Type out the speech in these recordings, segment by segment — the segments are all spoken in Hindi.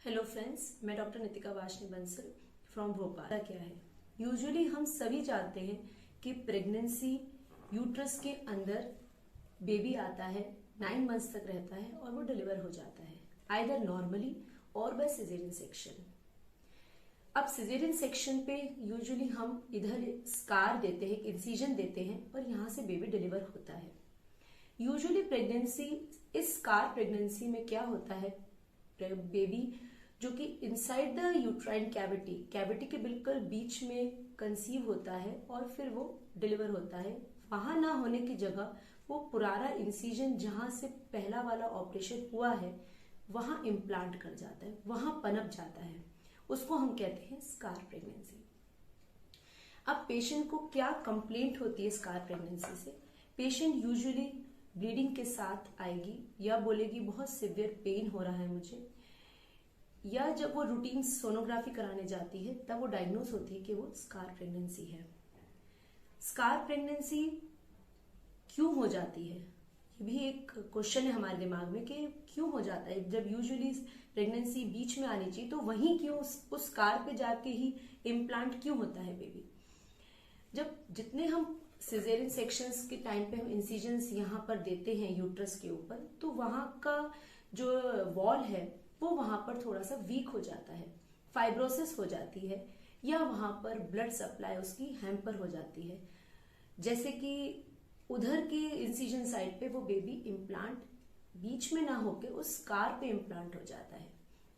हेलो फ्रेंड्स, मैं डॉक्टर नितिका वाशनी बंसल फ्रॉम भोपाल। क्या है, यूजुअली हम सभी जानते हैं कि प्रेगनेंसी यूट्रस के अंदर बेबी आता है, 9 मंथ्स तक रहता है और वो डिलीवर हो जाता है आइदर नॉर्मली और बाय सिजेरियन सेक्शन। अब सिजेरियन सेक्शन पे यूजुअली हम इधर स्कार देते हैं, इंसिजन देते हैं और यहाँ से बेबी डिलीवर होता है। यूजुअली प्रेगनेंसी, इस स्कार प्रेगनेंसी में क्या होता है, बेबी जो कि इनसाइड द यूट्राइन कैविटी के बिल्कुल बीच में कंसीव होता है और फिर वो डिलीवर होता है। वहां ना होने की जगह वो पुराना इंसिजन जहां से पहला वाला ऑपरेशन हुआ है वहां इम्प्लांट कर जाता है, वहां पनप जाता है। उसको हम कहते हैं स्कार प्रेगनेंसी। अब पेशेंट को क्या कंप्लेंट होती है स्कार प्रेगनेंसी से? पेशेंट यूजुअली ब्लीडिंग के साथ आएगी या बोलेगी बहुत सिवियर पेन हो रहा है मुझे, या जब वो रूटीन सोनोग्राफी कराने जाती है तब वो डायग्नोस होती है कि वो स्कार प्रेगनेंसी है। स्कार प्रेगनेंसी क्यों हो जाती है, ये भी एक क्वेश्चन है हमारे दिमाग में कि क्यों हो जाता है। जब यूजुअली प्रेगनेंसी बीच में आनी चाहिए तो वहीं क्यों उस स्कार पे जाके ही इम्प्लांट क्यों होता है बेबी? जब जितने हम सिजेरियन सेक्शंस के टाइम पे हम इंसिजन्स यहाँ पर देते हैं यूट्रस के ऊपर, तो वहां का जो वॉल है वो वहां पर थोड़ा सा वीक हो जाता है, फाइब्रोसिस हो जाती है, या वहां पर ब्लड सप्लाई उसकी हैम्पर हो जाती है। जैसे कि उधर की इंसिजन साइड पे वो बेबी इम्प्लांट बीच में ना होके उस स्कार पे इम्प्लांट हो जाता है,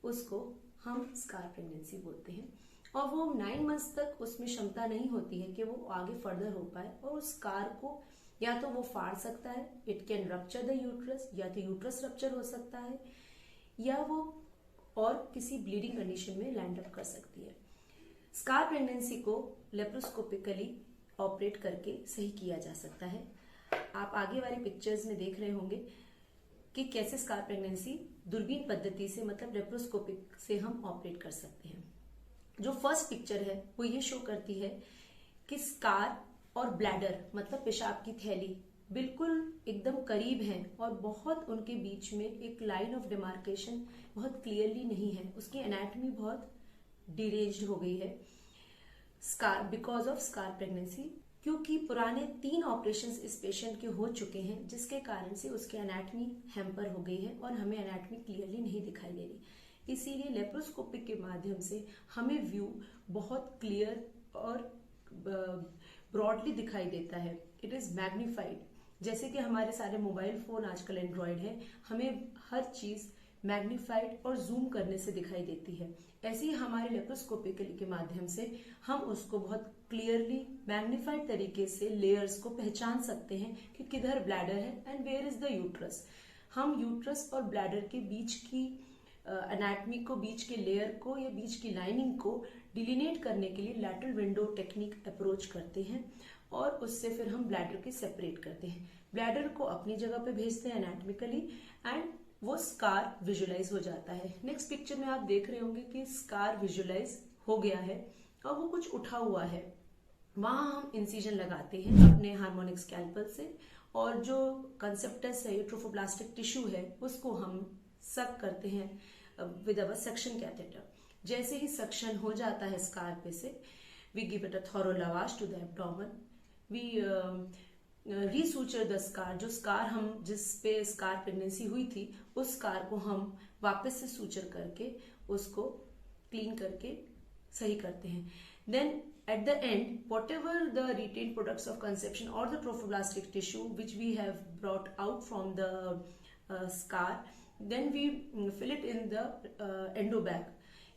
उसको हम स्कार प्रेगनेंसी बोलते हैं। और वो 9 मंथ्स तक उसमें क्षमता नहीं होती है कि वो आगे फर्दर हो पाए और उस स्कार को या तो वो फाड़ सकता है, it can rupture the uterus, या तो यूट्रस रप्चर हो सकता है, या वो और किसी ब्लीडिंग कंडीशन में लैंड अप कर सकती है। स्कार प्रेगनेंसी को लेप्रोस्कोपिकली ऑपरेट करके सही किया जा सकता है। आप आगे वाली पिक्चर्स में देख रहे होंगे कि कैसे स्कार प्रेगनेंसी दूरबीन पद्धति से, मतलब लेप्रोस्कोपिक से हम ऑपरेट कर सकते हैं। जो फर्स्ट पिक्चर है वो ये शो करती है कि स्कार और ब्लैडर, मतलब पेशाब की थैली, बिल्कुल एकदम करीब हैं और बहुत उनके बीच में एक लाइन ऑफ डिमार्केशन बहुत क्लियरली नहीं है। उसकी एनाटॉमी बहुत डिरेज्ड हो गई है scar, because of scar pregnancy, क्योंकि पुराने 3 ऑपरेशंस इस पेशेंट के हो चुके हैं, जिसके कारण से उसकी एनाटॉमी हैम्पर हो गई है और हमें एनाटॉमी क्लियरली नहीं दिखाई दे रही। इसीलिए लेप्रोस्कोपिक के माध्यम से हमें व्यू बहुत क्लियर और ब्रॉडली दिखाई देता है। It is magnified. जैसे कि हमारे सारे मोबाइल फोन आजकल एंड्रॉयड है, हमें हर चीज मैग्निफाइड और जूम करने से दिखाई देती है। ऐसे ही हमारे लेप्रोस्कोपिकली के माध्यम से हम उसको बहुत क्लियरली मैग्निफाइड तरीके से लेयर्स को पहचान सकते हैं कि किधर ब्लैडर है and where is the uterus. हम यूट्रस और ब्लैडर के बीच की एनाटॉमी को, बीच के लेयर को या बीच की लाइनिंग को डिलिनेट करने के लिए लैटरल विंडो टेक्निक अप्रोच करते हैं और उससे फिर हम ब्लैडर के सेपरेट करते हैं। ब्लैडर को अपनी जगह पे भेजते हैं एनाटॉमिकली एंड वो स्कार विजुअलाइज हो जाता है। नेक्स्ट पिक्चर में आप देख रहे होंगे कि स्कार विजुअलाइज हो गया है और वो कुछ उठा हुआ है। वहां हम इंसिजन लगाते हैं अपने हार्मोनिक स्कैल्पल से और जो कंसेप्टस है, ट्रोफोब्लास्टिक टिश्यू है, उसको हम सक करते हैं विद अवर सक्शन कैथेटर। जैसे ही सक्शन हो जाता है स्कार पे से, we give it a thorough lavage to the abdomen, we resuture the scar. जो स्कार हम, जिस पे स्कार प्रेगनेंसी हुई थी, उस स्कार को हम वापस से सूचर करके उसको क्लीन करके सही करते हैं। Then at the end, whatever the retained products of conception or the trophoblastic tissue which we have brought out from the scar, then we fill it in the endobag.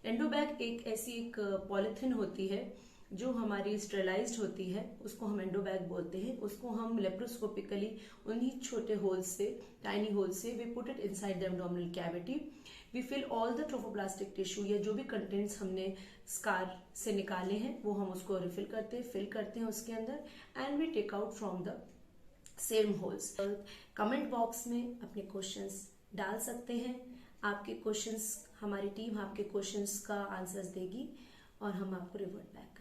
एंडोबैग एक ऐसी एक पॉलिथीन होती है जो हमारी स्टेरिलाइज्ड होती है, उसको हम एंडोबैग बोलते हैं। उसको हम लेप्रोस्कोपिकली उन्हीं छोटे होल्स से, टाइनी होल्स से, we put it inside the abdominal cavity, we fill all the trophoblastic tissue, या जो भी कंटेंट्स हमने स्कार से निकाले हैं वो हम उसको रिफिल करते हैं, फिल करते हैं उसके अंदर, and we take out from the same holes. Comment box में अपने क्वेश्चंस डाल सकते हैं। आपके क्वेश्चंस, हमारी टीम आपके क्वेश्चंस का आंसर्स देगी और हम आपको रिवर्ट बैक